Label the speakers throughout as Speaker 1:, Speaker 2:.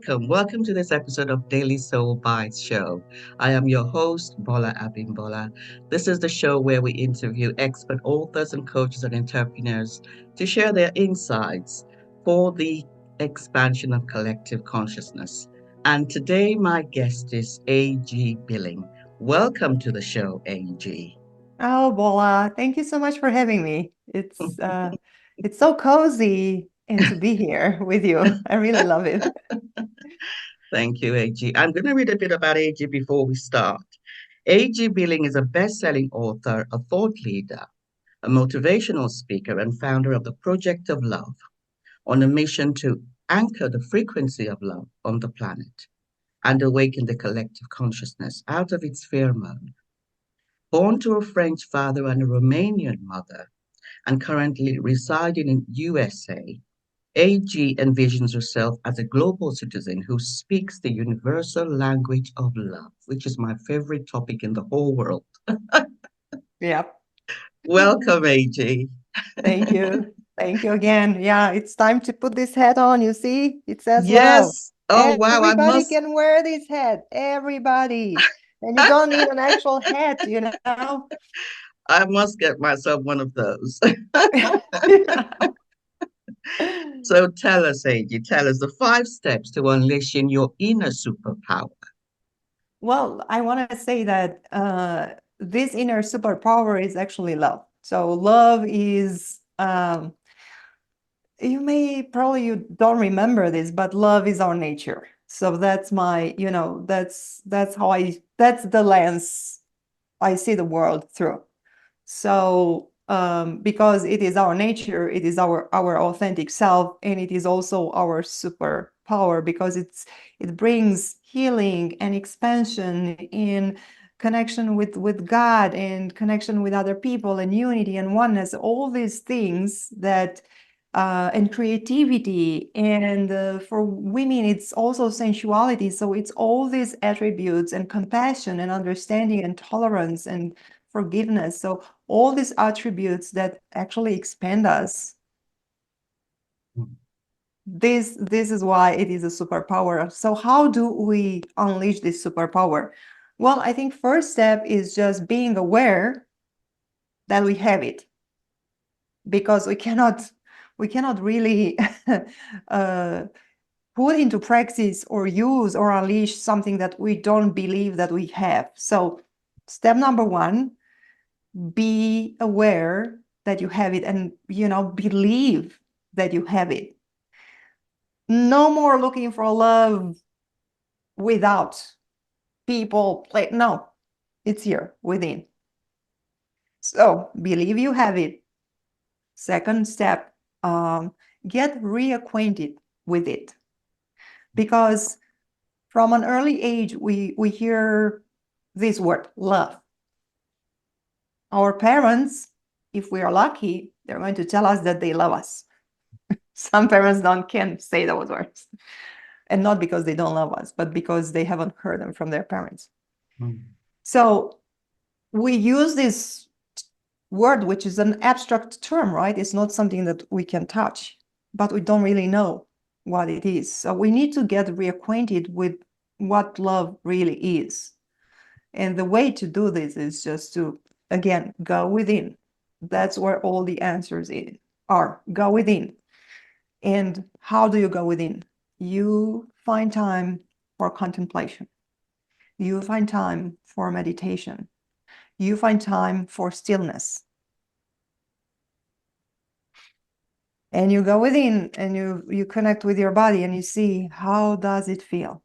Speaker 1: Welcome to this episode of Daily Soul Bytes show. I am your host, Bolaabimbola. This is the show where we interview expert authors and coaches and entrepreneurs to share their insights for the expansion of collective consciousness. And today, my guest is A.G.Billig. Welcome to the show, A.G.
Speaker 2: Oh, Bola, thank you so much for having me. It's so cozy and to be here with you. I really love it.
Speaker 1: Thank you, A.G. I'm going to read a bit about A.G. before we start. A.G. Billing is a best-selling author, a thought leader, a motivational speaker, and founder of the Project of Love, on a mission to anchor the frequency of love on the planet and awaken the collective consciousness out of its fear mode. Born to a French father and a Romanian mother, and currently residing in USA, AG envisions herself as a global citizen who speaks the universal language of love, which is my favorite topic in the whole world.
Speaker 2: Yep.
Speaker 1: Welcome, AG.
Speaker 2: Thank you. Thank you again. Yeah, it's time to put this hat on. You see, it says love.
Speaker 1: Yes. Oh, wow.
Speaker 2: Everybody can wear this hat. Everybody. And you don't need an actual hat, you know?
Speaker 1: I must get myself one of those. So tell us, AG, tell us the 5 steps to unleashing your inner superpower.
Speaker 2: Well, I want to say that this inner superpower is actually love. So love is you don't remember this, but love is our nature. So that's that's the lens I see the world through. So because it is our nature, it is our authentic self, and it is also our superpower because it brings healing and expansion in connection with God and connection with other people and unity and oneness, all these things that and creativity. And for women, it's also sensuality. So it's all these attributes and compassion and understanding and tolerance and forgiveness. So all these attributes that actually expand us. This is why it is a superpower. So how do we unleash this superpower? Well, I think first step is just being aware that we have it, because we cannot really put into practice or use or unleash something that we don't believe that we have. So step number one, be aware that you have it, and believe that you have it. No more looking for love without people. Like, no, it's here within. So believe you have it. Second step, get reacquainted with it, because from an early age we hear this word love. Our parents, if we are lucky, they're going to tell us that they love us. Some parents can't say those words, and not because they don't love us, but because they haven't heard them from their parents. So we use this word, which is an abstract term, right? It's not something that we can touch, but we don't really know what it is. So we need to get reacquainted with what love really is. And the way to do this is just to, again, go within. That's where all the answers are. Go within. And how do you go within? You find time for contemplation. You find time for meditation. You find time for stillness. And you go within and you connect with your body and you see, how does it feel?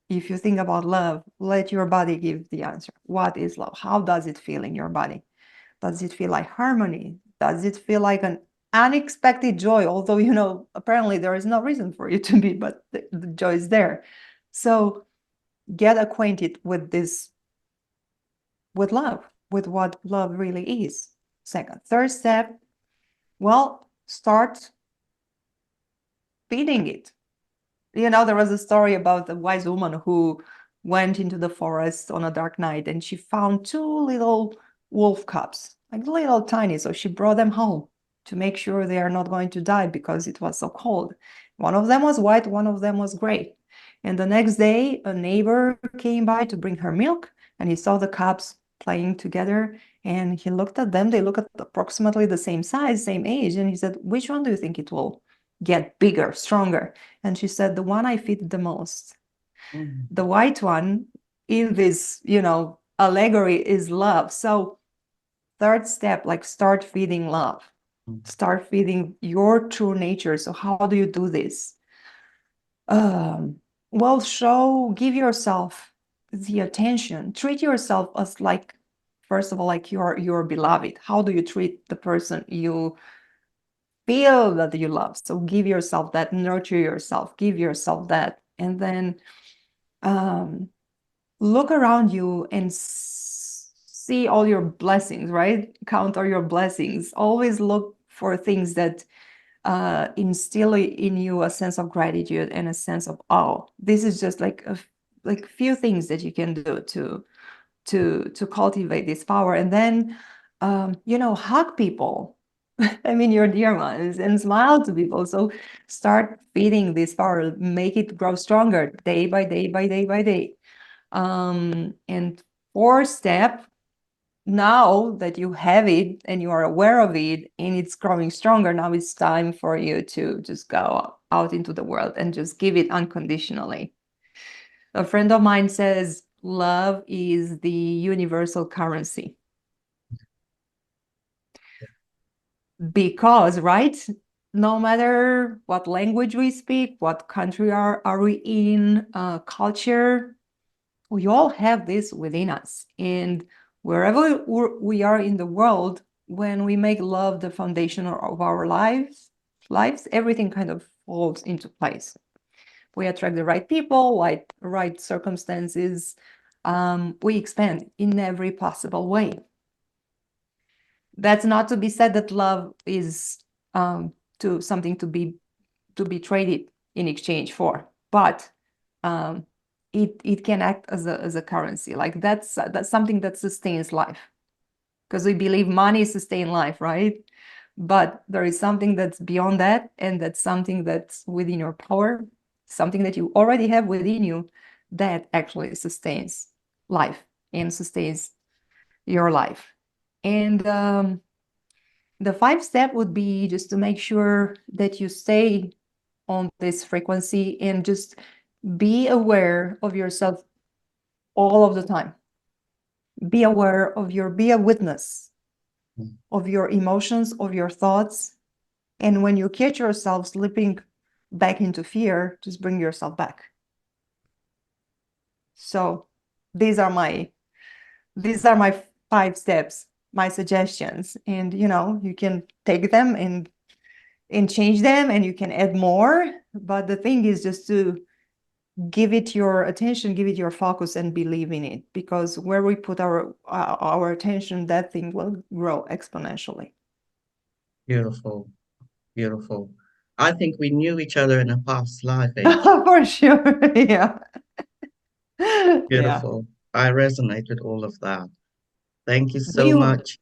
Speaker 2: If you think about love, let your body give the answer. What is love? How does it feel in your body? Does it feel like harmony? Does it feel like an unexpected joy? Although, apparently there is no reason for you to be, but the joy is there. So get acquainted with this, with love, with what love really is. Third step, well, start feeding it. There was a story about a wise woman who went into the forest on a dark night, and she found 2 little wolf cubs, like little tiny. So she brought them home to make sure they are not going to die because it was so cold. One of them was white, one of them was gray. And the next day, a neighbor came by to bring her milk, and he saw the cubs playing together. And he looked at them. They look at approximately the same size, same age. And he said, which one do you think it will get bigger, stronger? And she said, the one I feed the most.
Speaker 1: Mm.
Speaker 2: The white one in this, allegory is love. So third step, like start feeding love.
Speaker 1: Mm.
Speaker 2: Start feeding your true nature. So how do you do this? Well, give yourself the attention. Treat yourself as like, first of all, like your beloved. How do you treat the person you feel that you love? So give yourself that, nurture yourself, give yourself that, and then um, look around you and see all your blessings, right? Count all your blessings. Always look for things that instill in you a sense of gratitude and a sense of awe. This is just like like few things that you can do to cultivate this power. And then hug people. I mean, your dear ones, and smile to people. So start feeding this power, make it grow stronger day by day by day by day. And fourth step, now that you have it and you are aware of it and it's growing stronger, now it's time for you to just go out into the world and just give it unconditionally. A friend of mine says love is the universal currency. Because, right, no matter what language we speak, what country are we in, culture, we all have this within us. And wherever we are in the world, when we make love the foundation of our lives, everything kind of falls into place. We attract the right people, right circumstances. We expand in every possible way. That's not to be said that love is to something to be traded in exchange for, but um, it can act as a currency. Like that's something that sustains life, because we believe money sustains life, right? But there is something that's beyond that, and that's something that's within your power, something that you already have within you that actually sustains life and sustains your life. And the fifth step would be just to make sure that you stay on this frequency and just be aware of yourself all of the time. Be aware be a witness of your emotions, of your thoughts. And when you catch yourself slipping back into fear, just bring yourself back. So these are my 5 steps, my suggestions. And you can take them and change them, and you can add more. But the thing is just to give it your attention, give it your focus, and believe in it, because where we put our attention, that thing will grow exponentially.
Speaker 1: Beautiful, beautiful. I think we knew each other in a past life, AG.
Speaker 2: For sure. Yeah. Yeah.
Speaker 1: Beautiful. I resonate with all of that. Thank you
Speaker 2: Do
Speaker 1: so
Speaker 2: you
Speaker 1: much.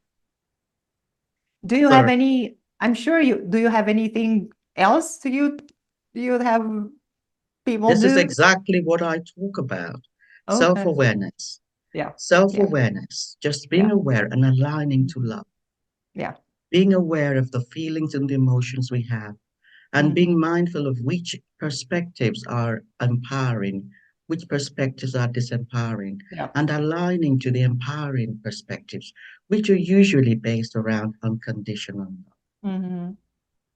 Speaker 2: do you have
Speaker 1: Sorry.
Speaker 2: any, I'm sure do you have anything else do you have people
Speaker 1: This is
Speaker 2: do?
Speaker 1: exactly what I talk about.
Speaker 2: Okay.
Speaker 1: Self-awareness.
Speaker 2: Yeah. Yeah.
Speaker 1: Self-awareness, just being
Speaker 2: Yeah.
Speaker 1: aware and aligning to love,
Speaker 2: Yeah.
Speaker 1: being aware of the feelings and the emotions we have, and being
Speaker 2: Hmm.
Speaker 1: mindful of which perspectives are empowering, which perspectives are disempowering,
Speaker 2: Yeah.
Speaker 1: and aligning to the empowering perspectives, which are usually based around unconditional love.
Speaker 2: Hmm.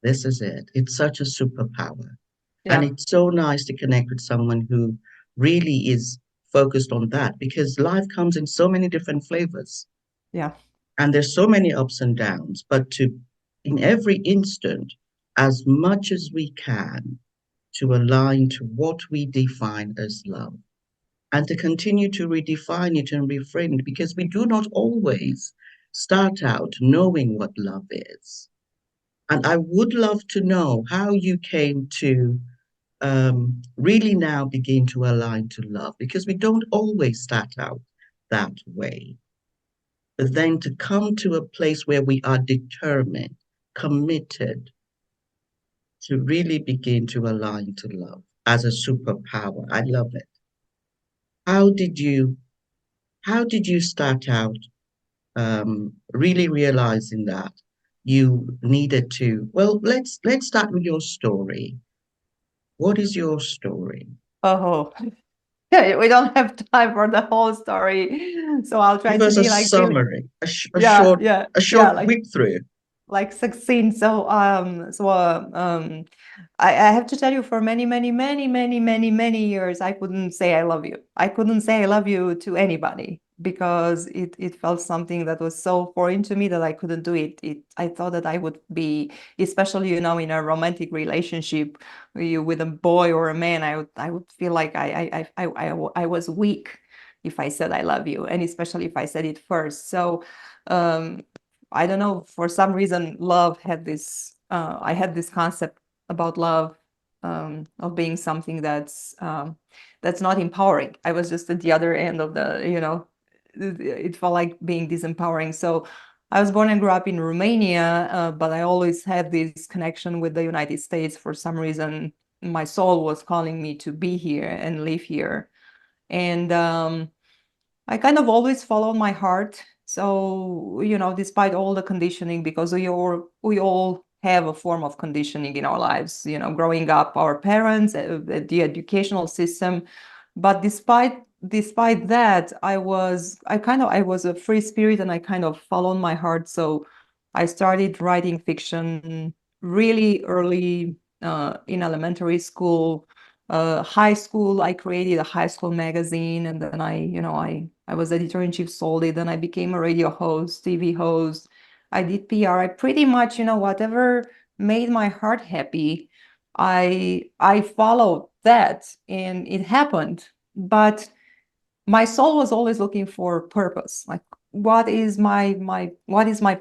Speaker 1: This is it. It's such a superpower. And
Speaker 2: Yeah.
Speaker 1: it's so nice to connect with someone who really is focused on that, because life comes in so many different flavors
Speaker 2: Yeah.
Speaker 1: and there's so many ups and downs. But to, in every instant, as much as we can, to align to what we define as love and to continue to redefine it and reframe it, because we do not always start out knowing what love is. And I would love to know how you came to really now begin to align to love, because we don't always start out that way. But then to come to a place where we are determined, committed, to really begin to align to love as a superpower. I love it. How did you how did you start out really realizing that you needed to, well, let's start with your story. What is your story?
Speaker 2: Oh, yeah, we don't have time for the whole story. So I'll try
Speaker 1: Give
Speaker 2: to
Speaker 1: us a
Speaker 2: be like really,
Speaker 1: summary,
Speaker 2: yeah, yeah,
Speaker 1: a
Speaker 2: yeah,
Speaker 1: short whip through.
Speaker 2: like succinct. I have to tell you, for many, many, many, many, many, many years, I couldn't say I love you. I couldn't say I love you to anybody because it felt something that was so foreign to me that I couldn't do it. I thought that I would be, especially, in a romantic relationship with a boy or a man, I would feel like I was weak if I said I love you, and especially if I said it first. So um, I don't know, for some reason, I had this concept about love, of being something that's not empowering. I was just at the other end of it felt like being disempowering. So I was born and grew up in Romania, but I always had this connection with the United States. For some reason, my soul was calling me to be here and live here. And I kind of always followed my heart. So, despite all the conditioning, because we all have a form of conditioning in our lives, growing up, our parents, the educational system. But despite that, I was a free spirit, and I kind of followed my heart. So I started writing fiction really early, in elementary school. High school, I created a high school magazine, and then I was editor-in-chief, sold it, then I became a radio host, TV host. I did PR. I pretty much, whatever made my heart happy, I followed that, and it happened. But my soul was always looking for purpose. Like, what is my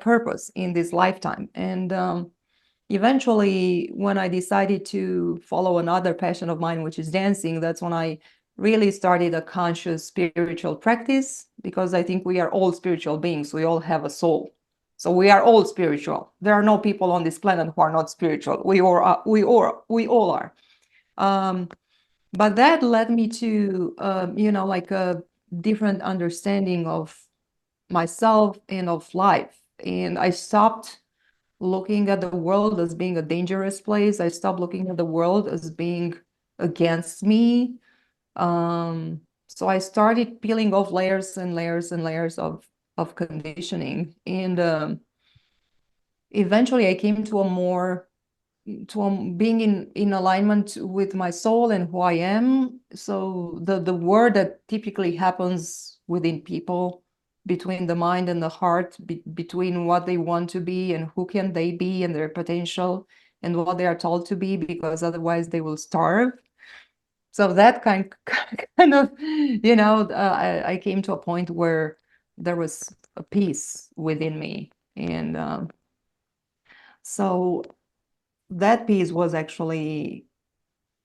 Speaker 2: purpose in this lifetime? And eventually, when I decided to follow another passion of mine, which is dancing, that's when I really started a conscious spiritual practice, because I think we are all spiritual beings. We all have a soul. So we are all spiritual. There are no people on this planet who are not spiritual. We all are. Um, but that led me to, like a different understanding of myself and of life. And I stopped looking at the world as being a dangerous place. I stopped looking at the world as being against me. So I started peeling off layers and layers and layers of conditioning. And eventually I came to being in alignment with my soul and who I am. So the word that typically happens within people, between the mind and the heart, between what they want to be and who can they be and their potential, and what they are told to be, because otherwise they will starve. So that kind of, I came to a point where there was a peace within me. And so that piece was actually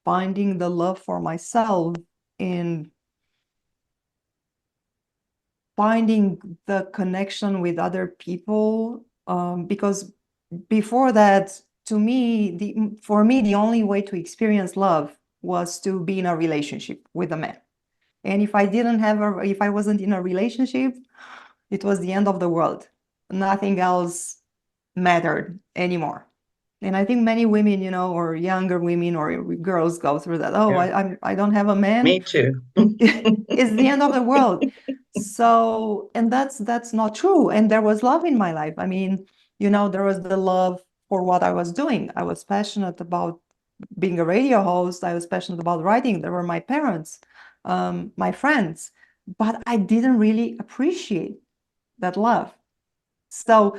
Speaker 2: finding the love for myself and finding the connection with other people. Because before that, for me, the only way to experience love was to be in a relationship with a man. And if I wasn't in a relationship, it was the end of the world. Nothing else mattered anymore. And I think many women, or younger women or girls go through that. Oh,
Speaker 1: Yeah,
Speaker 2: I don't have a man.
Speaker 1: me too.
Speaker 2: It's the end of the world. So, and that's not true. And there was love in my life. I mean, there was the love for what I was doing. I was passionate about being a radio host. I was passionate about writing. There were my parents, my friends, but I didn't really appreciate that love. So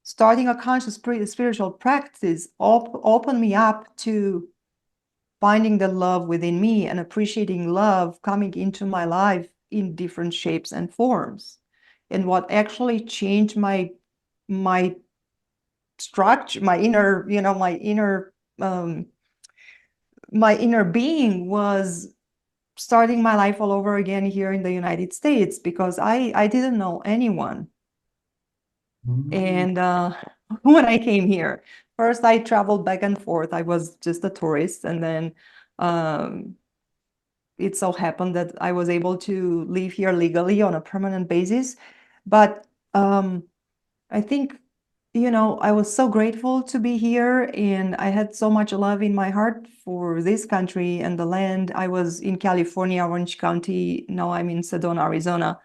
Speaker 2: starting a conscious spiritual practice opened me up to finding the love within me and appreciating love coming into my life in different shapes and forms. And what actually changed my structure, um, my inner being, was starting my life all over again here in the United States, because I didn't know anyone.
Speaker 1: Mm.
Speaker 2: And when I came here, first I traveled back and forth. I was just a tourist, and then it so happened that I was able to live here legally on a permanent basis. But I think, I was so grateful to be here, and I had so much love in my heart for this country and the land. I was in California, Orange County. Now I'm in Sedona, Arizona.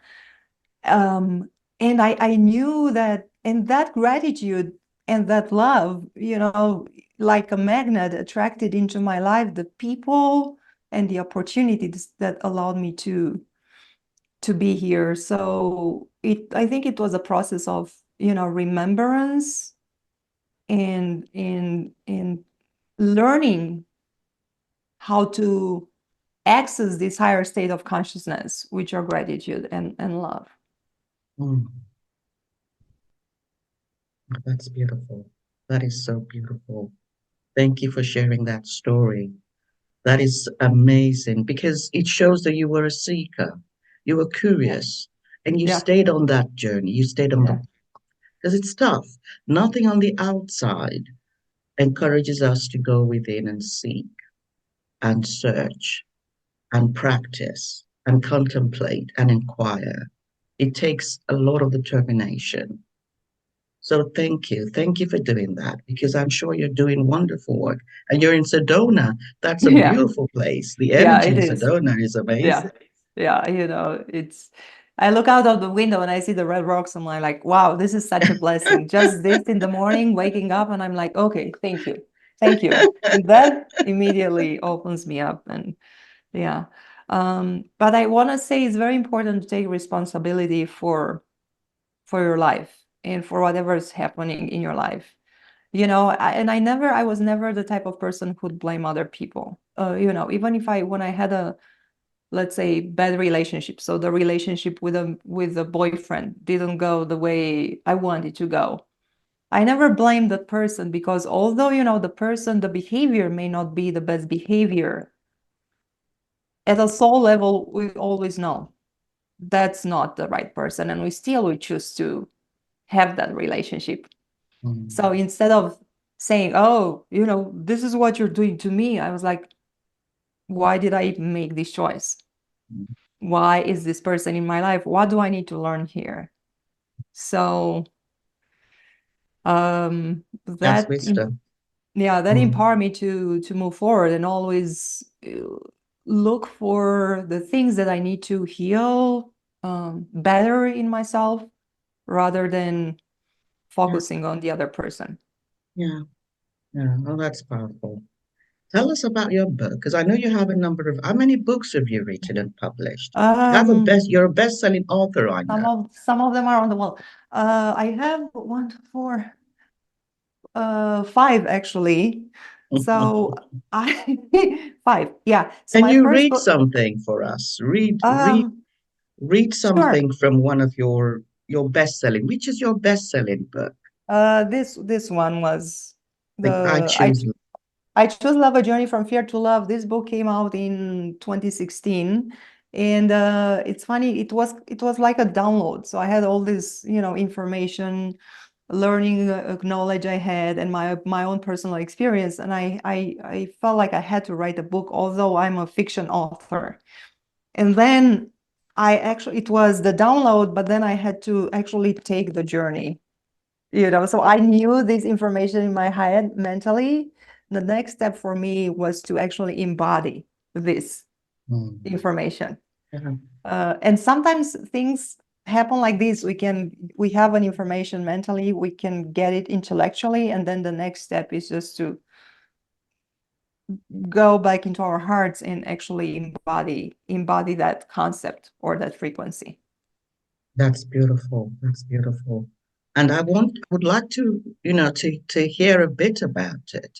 Speaker 2: And I knew that, and that gratitude and that love, like a magnet, attracted into my life the people and the opportunities that allowed me to be here. So I think it was a process of, remembrance and in learning how to access this higher state of consciousness, which are gratitude and love.
Speaker 1: Mm, that's beautiful. That is so beautiful. Thank you for sharing that story. That is amazing because it shows that you were a seeker, you were
Speaker 2: Yeah,
Speaker 1: curious, and you
Speaker 2: yeah,
Speaker 1: stayed on that journey. You stayed on
Speaker 2: yeah.
Speaker 1: the, because it's tough. Nothing on the outside encourages us to go within and seek and search and practice and contemplate and inquire. It takes a lot of determination. So thank you. Thank you for doing that because I'm sure you're doing wonderful work. And you're in Sedona. That's a
Speaker 2: Yeah,
Speaker 1: beautiful place. The
Speaker 2: yeah,
Speaker 1: energy
Speaker 2: it
Speaker 1: in
Speaker 2: is.
Speaker 1: Sedona is
Speaker 2: Yeah,
Speaker 1: amazing.
Speaker 2: yeah, I look out of the window and I see the red rocks, and I'm like, wow, this is such a blessing. Just this in the morning, waking up, and I'm like, okay, thank you. Thank you. And that immediately opens me up. And yeah. But I want to say it's very important to take responsibility for your life and for whatever is happening in your life. I was never the type of person who'd blame other people. Even if when I had a, let's say, bad relationship, so the relationship with a boyfriend didn't go the way I wanted to go, I never blamed that person, because although the behavior may not be the best behavior, at a soul level we always know that's not the right person, and we still would choose to have that relationship.
Speaker 1: Mm,
Speaker 2: So instead of saying, oh, this is what you're doing to me, I was like, why did I even make this choice?
Speaker 1: mm.
Speaker 2: Why is this person in my life? What do I need to learn here? So
Speaker 1: That's
Speaker 2: that
Speaker 1: wisdom.
Speaker 2: that
Speaker 1: Mm,
Speaker 2: empowered me to move forward and always look for the things that I need to heal better in myself, rather than
Speaker 1: yeah,
Speaker 2: focusing on the other person.
Speaker 1: yeah, yeah. Oh, that's powerful. Tell us about your book, because I know you have a number of. How many books have you written and published? You have a
Speaker 2: Um,
Speaker 1: best. You're a best-selling author, I know.
Speaker 2: some of them are on the wall. I have one, two, four, five actually. So I five, yeah. So
Speaker 1: Can
Speaker 2: my
Speaker 1: you
Speaker 2: first
Speaker 1: read
Speaker 2: book,
Speaker 1: something for us?
Speaker 2: um,
Speaker 1: Read
Speaker 2: sure.
Speaker 1: something from one of your best-selling. Which is your best-selling book?
Speaker 2: This one was
Speaker 1: Like I
Speaker 2: the
Speaker 1: choose.
Speaker 2: I chose Love: A Journey from Fear to Love. This book came out in 2016, and it's funny. It was like a download. So I had all this, information, learning, knowledge I had, and my own personal experience, and I felt like I had to write a book, although I'm a fiction author. And then it was the download, but then I had to actually take the journey. So I knew this information in my head mentally. The next step for me was to actually embody this
Speaker 1: Mm,
Speaker 2: information.
Speaker 1: yeah,
Speaker 2: And sometimes things happen like this. We have an information mentally, we can get it intellectually, and then the next step is just to go back into our hearts and actually embody that concept or that frequency.
Speaker 1: that's beautiful. That's beautiful. And would like to, to hear a bit about it.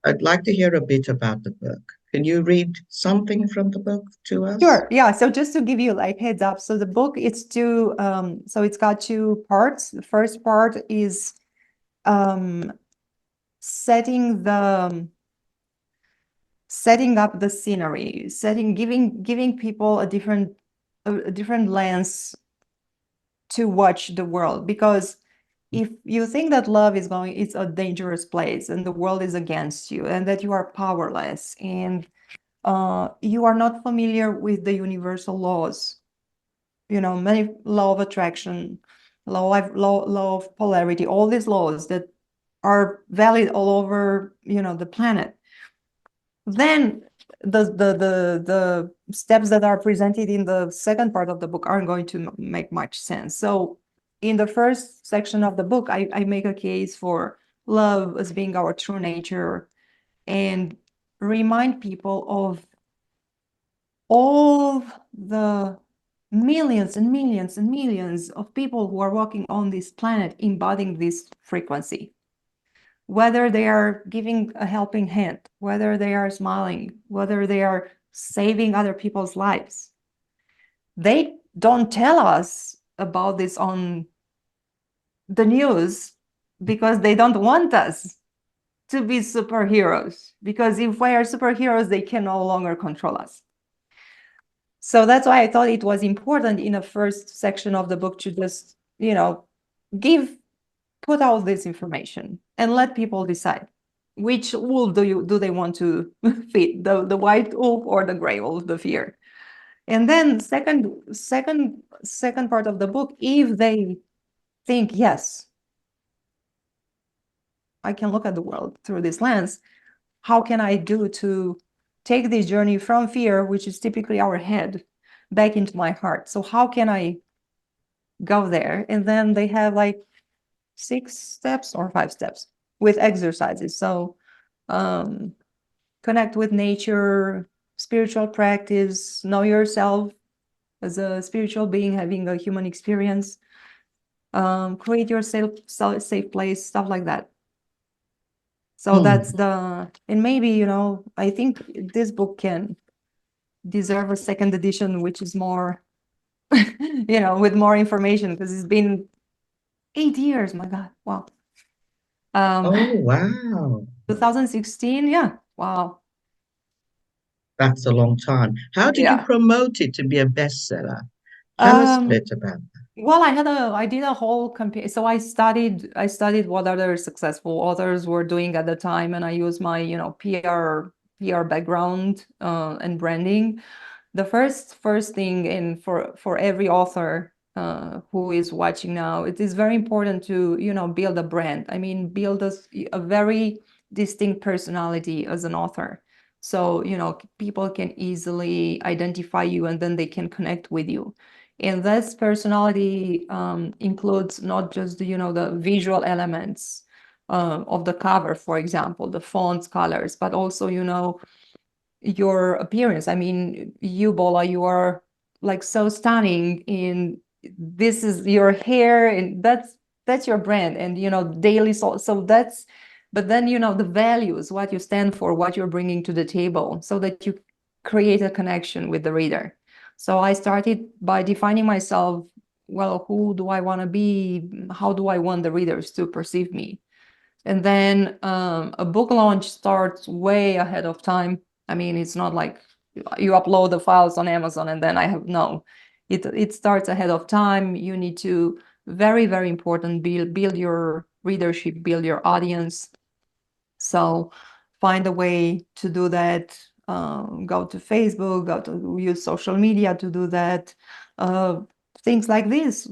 Speaker 1: I'd like to hear a bit about the book. Can you read something from the book to us?
Speaker 2: Sure. Yeah. So just to give you like heads up, so the book so it's got two parts. The first part is um, setting setting up the scenery, giving people a different lens to watch the world, because if you think that love is going, it's a dangerous place and the world is against you and that you are powerless and you are not familiar with the universal laws, many law of attraction, law of polarity, all these laws that are valid all over, the planet, then the steps that are presented in the second part of the book aren't going to make much sense. So in the first section of the book, I make a case for love as being our true nature and remind people of all the millions and millions and millions of people who are walking on this planet embodying this frequency. Whether they are giving a helping hand, whether they are smiling, whether they are saving other people's lives. They don't tell us about this on the news because they don't want us to be superheroes. Because if we are superheroes, they can no longer control us. So that's why I thought it was important in the first section of the book to just, put out this information and let people decide which wolf do they want to feed, the white wolf or the gray wolf, the fear. And then second part of the book, if they think, yes, I can look at the world through this lens, how can I do to take this journey from fear, which is typically our head, back into my heart? So how can I go there? And then they have like 6 steps or 5 steps with exercises. So connect with nature, spiritual practice, know yourself as a spiritual being having a human experience, create your safe place, stuff like that. So that's and maybe, I think this book can deserve a second edition, which is more, with more information, because it's been 8 years. My God. Wow.
Speaker 1: Oh, wow.
Speaker 2: 2016. Yeah. Wow.
Speaker 1: That's a long time. How did you
Speaker 2: Yeah.
Speaker 1: promote it to be a bestseller? Tell us a
Speaker 2: Um,
Speaker 1: bit about
Speaker 2: well, I did a whole campaign. So I studied what other successful authors were doing at the time, and I used my, PR background and branding. The first thing, and for every author who is watching now, it is very important to, build a brand. I mean, build a very distinct personality as an author. So, people can easily identify you and then they can connect with you. And this personality includes not just the visual elements of the cover, for example, the fonts, colors, but also, your appearance. I mean, you, Bola, you are like so stunning in this is your hair, and that's your brand, and daily soul. So that's, but then the values, what you stand for, what you're bringing to the table, so that you create a connection with the reader. So I started by defining myself. Well, who do I want to be? How do I want the readers to perceive me? And then a book launch starts way ahead of time. I mean, it's not like you upload the files on Amazon and then I have no. It starts ahead of time. You need to, very, very important, build your readership, build your audience. So find a way to do that. Go to Facebook, go to use social media to do that. Things like this.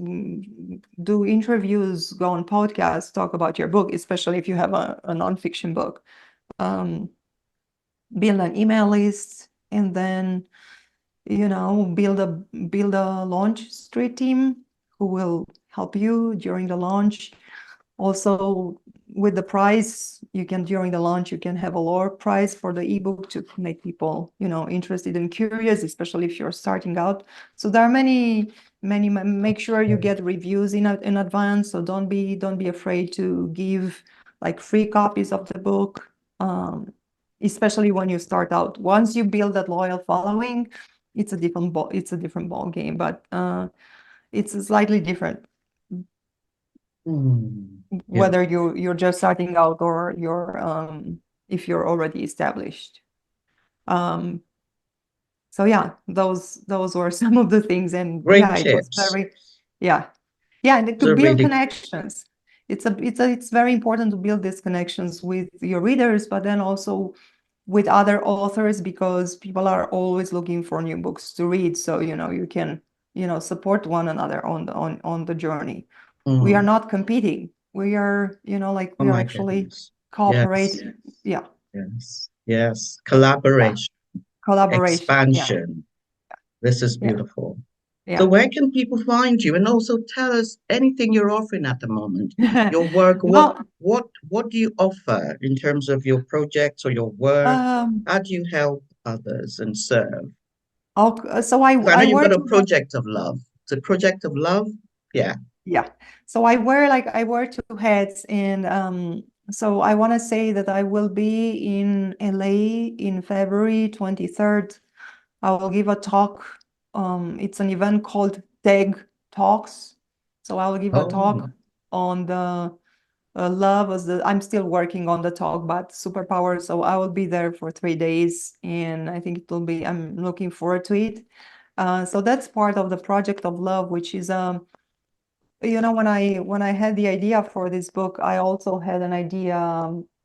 Speaker 2: Do interviews, go on podcasts, talk about your book, especially if you have a nonfiction book. Um, build an email list, and then build a launch street team who will help you during the launch. Also, with the price, during the launch, you can have a lower price for the ebook to make people, interested and curious, especially if you're starting out. So there are many, make sure you get reviews in advance. So don't be afraid to give like free copies of the book, especially when you start out. Once you build that loyal following, it's a different ball game, but it's slightly different
Speaker 1: Yeah,
Speaker 2: whether you're just starting out or if you're already established. Um, so yeah, those were some of the things, and yeah,
Speaker 1: great
Speaker 2: it was
Speaker 1: tips.
Speaker 2: very, yeah, and
Speaker 1: Those
Speaker 2: to
Speaker 1: are
Speaker 2: build
Speaker 1: really
Speaker 2: connections. it's very important to build these connections with your readers, but then also with other authors, because people are always looking for new books to read. So, you can, support one another on the journey. We are
Speaker 1: Mm.
Speaker 2: not competing. We are, like
Speaker 1: Oh
Speaker 2: we are
Speaker 1: my
Speaker 2: actually
Speaker 1: goodness. Yes,
Speaker 2: cooperating. Yeah.
Speaker 1: yes, yes.
Speaker 2: Yeah.
Speaker 1: Collaboration,
Speaker 2: Collaboration. Yeah.
Speaker 1: expansion. This is
Speaker 2: Yeah.
Speaker 1: beautiful. So
Speaker 2: Yeah.
Speaker 1: where can people find you? And also tell us anything you're offering at the moment. Your work,
Speaker 2: Well,
Speaker 1: what do you offer in terms of your projects or your work?
Speaker 2: um,
Speaker 1: How do you help others and serve?
Speaker 2: so I
Speaker 1: 'Cause I know
Speaker 2: I
Speaker 1: you've
Speaker 2: wear
Speaker 1: got a
Speaker 2: two hats.
Speaker 1: project of love. It's a project of love. Yeah.
Speaker 2: Yeah. So I wear two hats, and so I want to say that I will be in LA in February 23rd. I will give a talk. It's an event called Tag Talks. So I will give a
Speaker 1: Oh.
Speaker 2: talk on the love as the. I'm still working on the talk, but superpower. So I will be there for 3 days, and I think it will be. I'm looking forward to it. So that's part of the project of love, which is when I had the idea for this book, I also had an idea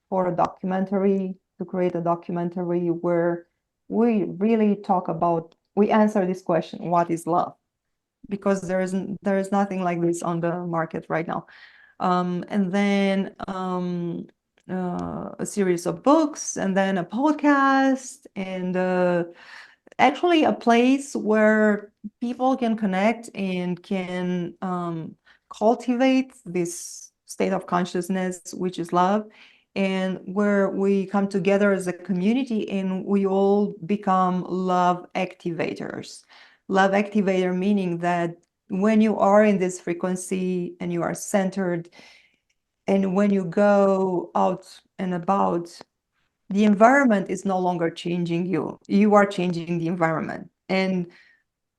Speaker 2: for a documentary, to create a documentary where we really we answer this question, what is love? Because there is nothing like this on the market right now. And then a series of books, and then a podcast, and actually a place where people can connect and can cultivate this state of consciousness, which is love, and where we come together as a community and we all become love activators. Love activator meaning that when you are in this frequency and you are centered, and when you go out and about, the environment is no longer changing you. You are changing the environment. And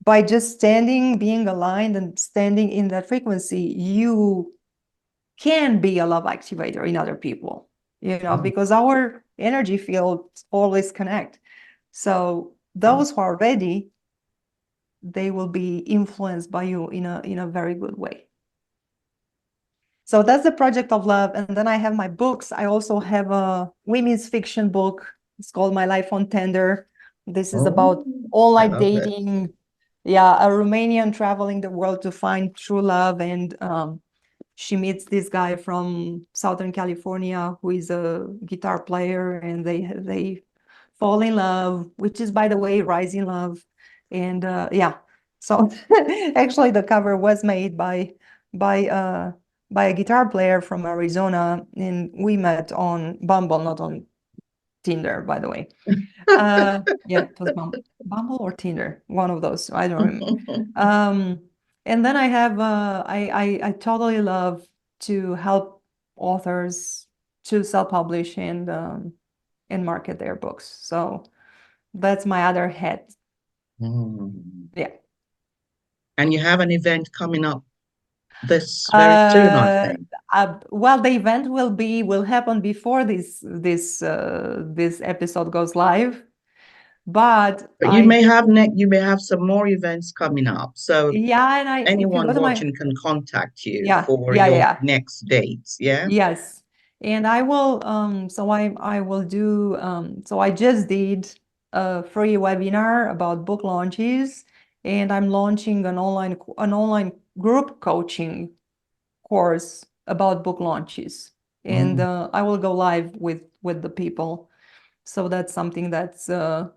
Speaker 2: by just standing, being aligned and standing in that frequency, you can be a love activator in other people,
Speaker 1: Oh.
Speaker 2: because our energy fields always connect. So those who are ready, they will be influenced by you in a very good way. So that's the project of love. And then I have my books. I also have a women's fiction book. It's called My Life on Tender. This is
Speaker 1: Oh,
Speaker 2: about
Speaker 1: I
Speaker 2: online
Speaker 1: love it.
Speaker 2: dating. Yeah, a Romanian traveling the world to find true love. And she meets this guy from Southern California who is a guitar player, and they fall in love, which is, by the way, rising love. And yeah, so actually the cover was made by uh by a guitar player from Arizona, and we met on Bumble, not on Tinder, by the way. Yeah, it was Bumble or Tinder, one of those. I don't remember. Um, and then I have I totally love to help authors to self-publish and market their books. So that's my other hat.
Speaker 1: Mm.
Speaker 2: Yeah.
Speaker 1: And you have an event coming up this very soon, I
Speaker 2: Uh,
Speaker 1: think.
Speaker 2: well, the event will happen before this episode goes live, but
Speaker 1: But you may have some more events coming up. So
Speaker 2: yeah, and if you go
Speaker 1: anyone
Speaker 2: to my
Speaker 1: watching can contact you
Speaker 2: yeah
Speaker 1: for
Speaker 2: yeah
Speaker 1: your
Speaker 2: yeah
Speaker 1: next dates. Yeah.
Speaker 2: yes, and I will so I will do so I just did a free webinar about book launches, and I'm launching an online group coaching course about book launches, and
Speaker 1: Mm.
Speaker 2: I will go live with the people. So that's something that's on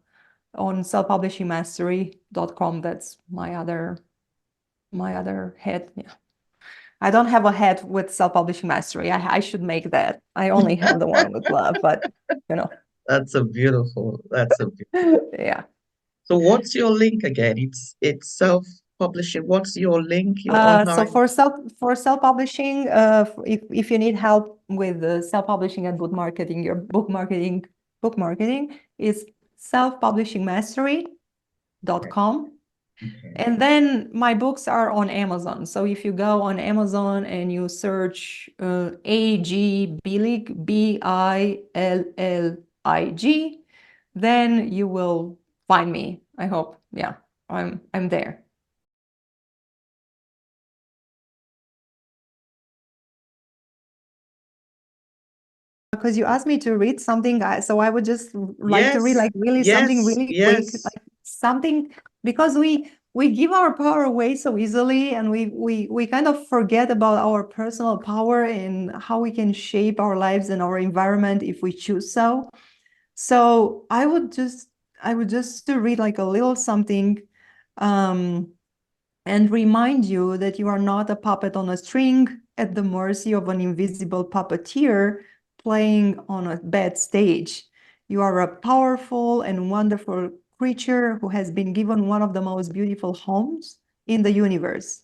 Speaker 2: selfpublishingmastery.com. That's my other head. Yeah. I don't have a head with self-publishing mastery. I should make that. I only have the one with love, but you know,
Speaker 1: That's a
Speaker 2: yeah.
Speaker 1: So what's your link again? It's self-publishing. What's your link? Your
Speaker 2: So
Speaker 1: online?
Speaker 2: for self-publishing, if you need help with self-publishing and book marketing is
Speaker 1: Okay.
Speaker 2: selfpublishingmastery.com.
Speaker 1: Okay.
Speaker 2: And then my books are on Amazon. So if you go on Amazon and you search A.G.Billig, Billig, then you will find me. I hope. Yeah, I'm there. because you asked me to read something, so I would just like to read
Speaker 1: Yes,
Speaker 2: like really something
Speaker 1: yes,
Speaker 2: really quick,
Speaker 1: yes.
Speaker 2: like something, because we give our power away so easily, and we kind of forget about our personal power and how we can shape our lives and our environment if we choose so. So I would just to read like a little something, and remind you that you are not a puppet on a string at the mercy of an invisible puppeteer playing on a bad stage. You are a powerful and wonderful creature who has been given one of the most beautiful homes in the universe,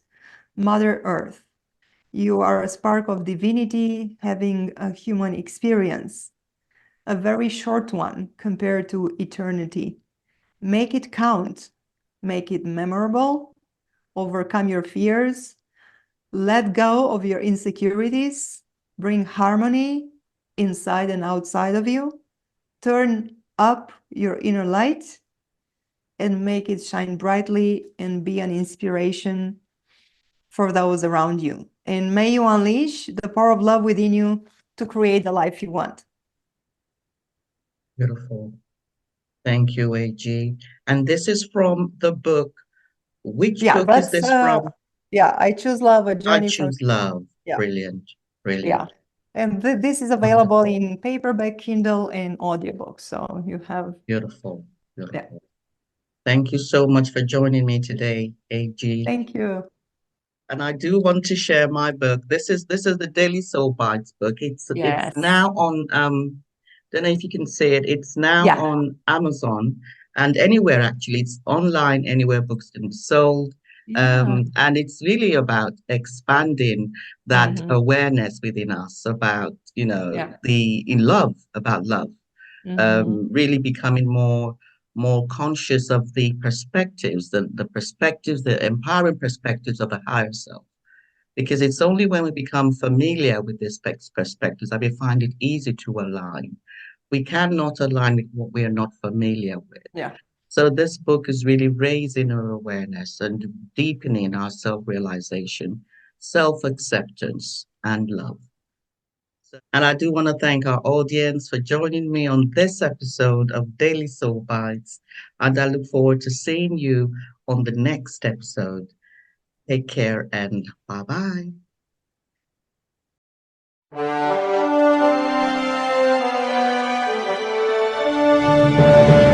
Speaker 2: Mother Earth. You are a spark of divinity having a human experience, a very short one compared to eternity. Make it count, make it memorable, overcome your fears, let go of your insecurities, bring harmony inside and outside of you, turn up your inner light, and make it shine brightly and be an inspiration for those around you. And may you unleash the power of love within you to create the life you want.
Speaker 1: Beautiful. Thank you, AG. And this is from the book. Which
Speaker 2: Yeah,
Speaker 1: book is
Speaker 2: that's
Speaker 1: this from?
Speaker 2: yeah, I Choose Love, a
Speaker 1: I
Speaker 2: journey from
Speaker 1: Choose Love.
Speaker 2: yeah,
Speaker 1: Brilliant,
Speaker 2: yeah.
Speaker 1: brilliant,
Speaker 2: And this is available
Speaker 1: wonderful,
Speaker 2: in paperback, Kindle, and audiobook. So you have,
Speaker 1: beautiful,
Speaker 2: yeah.
Speaker 1: beautiful. Thank you so much for joining me today, AG.
Speaker 2: Thank you.
Speaker 1: And I do want to share my book. This is the Daily Soul Bites book. It's
Speaker 2: Yes.
Speaker 1: now on don't know if you can see it. It's now
Speaker 2: Yeah.
Speaker 1: on Amazon and anywhere actually. It's online anywhere books can be sold.
Speaker 2: Yeah.
Speaker 1: And it's really about expanding that
Speaker 2: Mm-hmm.
Speaker 1: awareness within us about,
Speaker 2: Yeah.
Speaker 1: the in love, about love.
Speaker 2: Mm-hmm.
Speaker 1: Really becoming more conscious of the perspectives, the perspectives, the empowering perspectives of the higher self. Because it's only when we become familiar with these perspectives that we find it easy to align. We cannot align with what we are not familiar with.
Speaker 2: Yeah.
Speaker 1: So this book is really raising our awareness and deepening our self-realization, self-acceptance, and love. And I do want to thank our audience for joining me on this episode of Daily Soul Bites. And I look forward to seeing you on the next episode. Take care and bye bye.